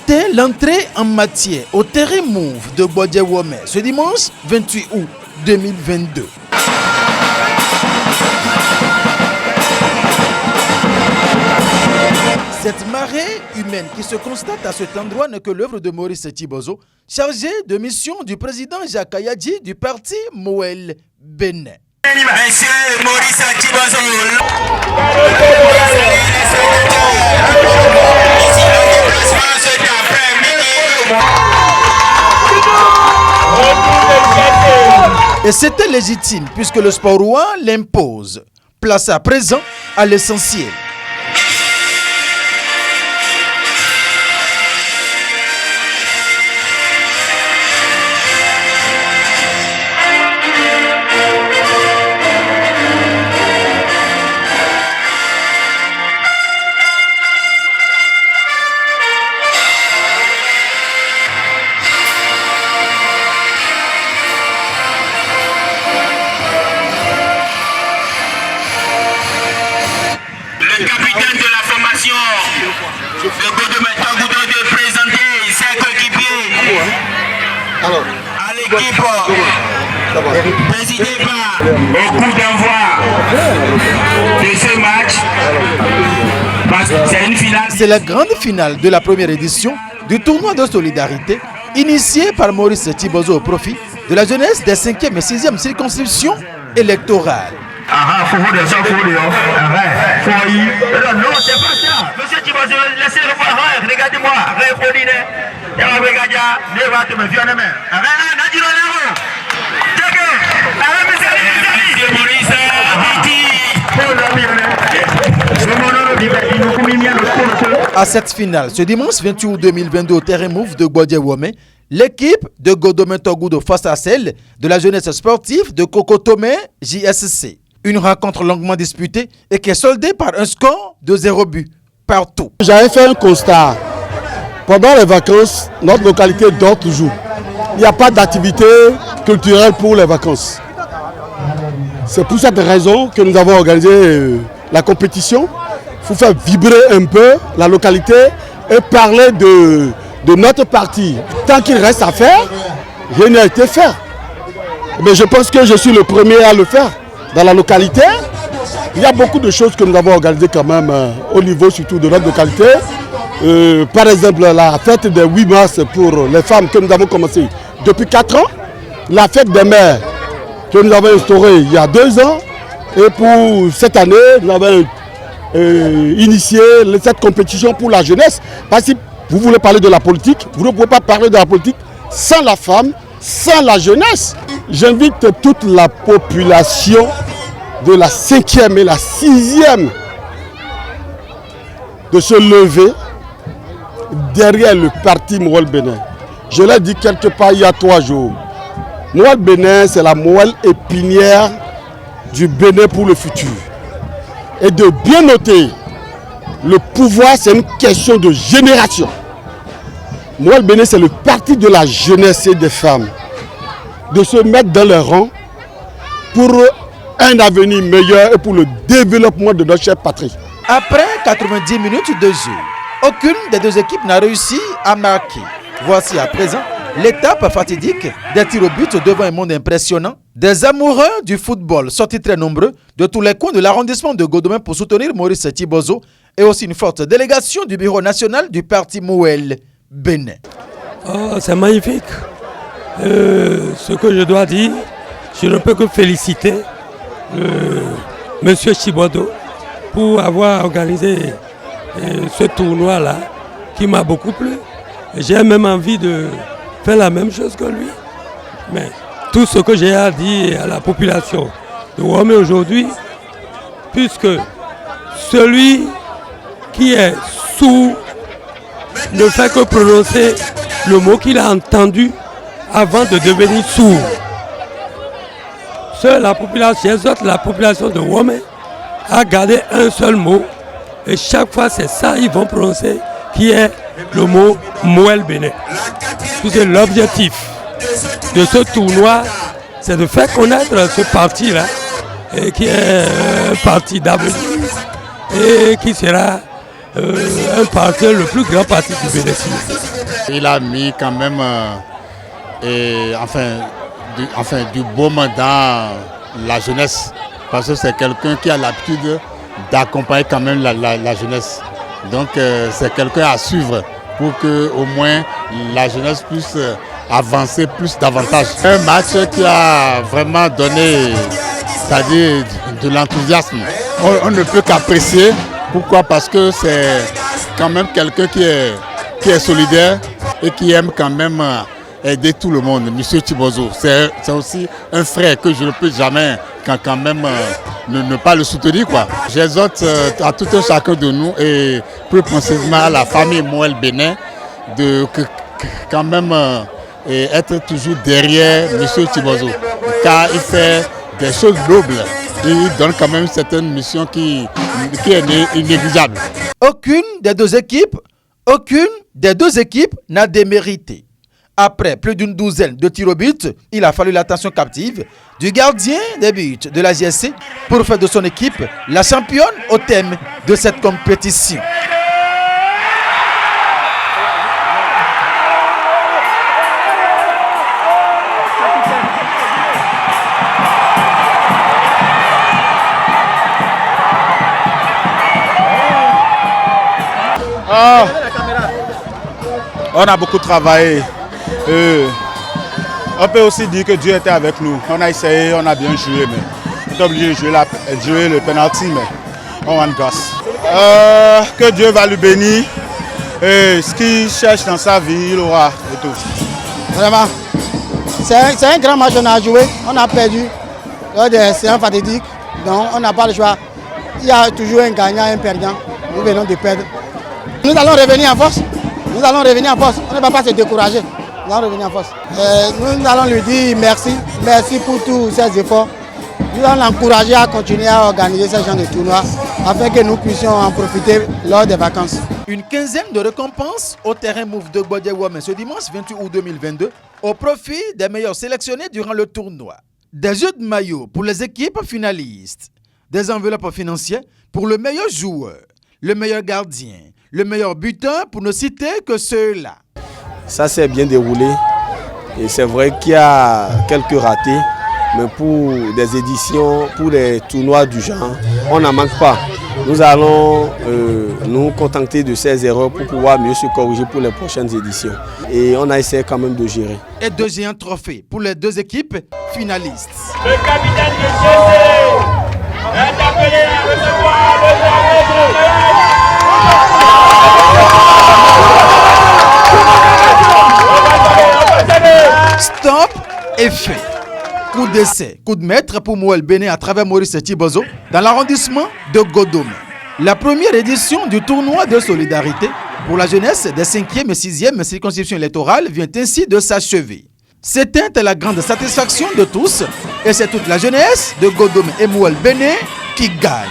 C'était l'entrée en matière au terrain Move de Gbodje-Women ce dimanche 28 août 2022. Cette marée humaine qui se constate à cet endroit n'est que l'œuvre de Maurice Thibozo, chargé de mission du président Jacques Kayadji du parti Mouel Bénin. Monsieur Maurice Thibozo. Et c'était légitime puisque le sport roi l'impose. Place à présent à l'essentiel. Le capitaine de la formation de Gbodje-Women de présenter ses coéquipiers à l'équipe présidée par au coup d'envoi de ce match. C'est une finale. C'est la grande finale de la première édition du tournoi de solidarité initié par Maurice Thibozo au profit de la jeunesse des 5e et 6e circonscriptions électorales. Non, c'est pas ça. Monsieur Thibozo, laissez-le voir. Regardez-moi. À cette finale, ce dimanche 28 août 2022 au terrain Move de Gbodje-Women, l'équipe de Godome Togudo face à celle de la jeunesse sportive de Kokotome JSC. Une rencontre longuement disputée et qui est soldée par un score de 0 but partout. J'avais fait un constat. Pendant les vacances, notre localité dort toujours. Il n'y a pas d'activité culturelle pour les vacances. C'est pour cette raison que nous avons organisé la compétition. Il faut faire vibrer un peu la localité et parler de notre parti. Tant qu'il reste à faire, rien n'a été fait. Mais je pense que je suis le premier à le faire dans la localité. Il y a beaucoup de choses que nous avons organisées quand même au niveau surtout de notre localité. Par exemple, la fête des 8 mars pour les femmes que nous avons commencé depuis 4 ans. La fête des mères que nous avons instaurée il y a 2 ans. Et pour cette année, nous avons initié cette compétition pour la jeunesse. Parce que vous voulez parler de la politique, vous ne pouvez pas parler de la politique sans la femme, sans la jeunesse. J'invite toute la population de la 5e et la 6e de se lever derrière le parti Mouel Bénin. Je l'ai dit quelque part il y a 3 jours. Mouel Bénin, c'est la moelle épinière du Bénin pour le futur. Et de bien noter, le pouvoir, c'est une question de génération. Mouel Bénin, c'est le parti de la jeunesse et des femmes. De se mettre dans les rangs pour un avenir meilleur et pour le développement de notre chère patrie. Après 90 minutes de jeu, aucune des deux équipes n'a réussi à marquer. Voici à présent l'étape fatidique des tirs au but devant un monde impressionnant. Des amoureux du football sortis très nombreux de tous les coins de l'arrondissement de Godome pour soutenir Maurice Thibozo et aussi une forte délégation du bureau national du parti Mouel Bénin. Oh, c'est magnifique. Ce que je dois dire, je ne peux que féliciter Monsieur Thibozo pour avoir organisé ce tournoi-là qui m'a beaucoup plu. J'ai même envie de faire la même chose que lui. Mais tout ce que j'ai à dire à la population de Womé aujourd'hui, puisque celui qui est sourd ne fait que prononcer le mot qu'il a entendu avant de devenir sourd. Seule la population de Womé a gardé un seul mot et chaque fois c'est ça qu'ils vont prononcer qui est le mot Mouel Bénin. C'est l'objectif de ce tournoi, c'est de faire connaître ce parti-là qui est un parti d'avenir et qui sera un parti, le plus grand parti du Bénin. Il a mis quand même du baume dans la jeunesse, parce que c'est quelqu'un qui a l'habitude d'accompagner quand même la jeunesse. Donc c'est quelqu'un à suivre pour que au moins la jeunesse puisse avancer davantage. Un match qui a vraiment donné, c'est-à-dire de l'enthousiasme. On ne peut qu'apprécier. Pourquoi? Parce que c'est quand même quelqu'un qui est solidaire et qui aime quand même aider tout le monde. Monsieur Tibozo, c'est aussi un frère que je ne peux jamais quand même ne pas le soutenir, quoi. J'exhorte à tout un chacun de nous et plus précisément à la famille Moël Bénin de quand même être toujours derrière Monsieur Tibozo, car il fait des choses nobles. Il donne quand même certaines missions qui est inéluctable. Aucune des deux équipes n'a démérité. Après plus d'une douzaine de tirs au but, il a fallu l'attention captive du gardien des buts de la JSC pour faire de son équipe la championne au thème de cette compétition. On a beaucoup travaillé. On peut aussi dire que Dieu était avec nous. On a essayé, on a bien joué, mais on est obligé de jouer le penalty, mais on rend grâce. Que Dieu va lui bénir. Et ce qu'il cherche dans sa vie, il aura et tout. Vraiment, c'est un grand match qu'on a joué. On a perdu. C'est un fatidique, donc on n'a pas le choix. Il y a toujours un gagnant et un perdant. Nous venons de perdre. Nous allons revenir en force. Nous allons revenir en force. On ne va pas se décourager. Nous allons revenir en force. Nous allons lui dire merci. Merci pour tous ces efforts. Nous allons l'encourager à continuer à organiser ce genre de tournois afin que nous puissions en profiter lors des vacances. Une quinzaine de récompenses au terrain Move de Gbodje-Women ce dimanche 28 août 2022 au profit des meilleurs sélectionnés durant le tournoi. Des jeux de maillot pour les équipes finalistes. Des enveloppes financières pour le meilleur joueur, le meilleur gardien, le meilleur buteur pour ne citer que ceux-là. Ça s'est bien déroulé et c'est vrai qu'il y a quelques ratés, mais pour des éditions, pour les tournois du genre, on n'en manque pas. Nous allons nous contenter de ces erreurs pour pouvoir mieux se corriger pour les prochaines éditions. Et on a essayé quand même de gérer. Et deux géants trophées pour les deux équipes finalistes. Le capitaine de GC est appelé à recevoir le Stop et fait. Coup d'essai, coup de maître pour Moël Bénin à travers Maurice Tibozo dans l'arrondissement de Godome. La première édition du tournoi de solidarité pour la jeunesse des 5e et 6e circonscriptions électorales vient ainsi de s'achever. C'est la grande satisfaction de tous et c'est toute la jeunesse de Godome et Moël Bénin qui gagne.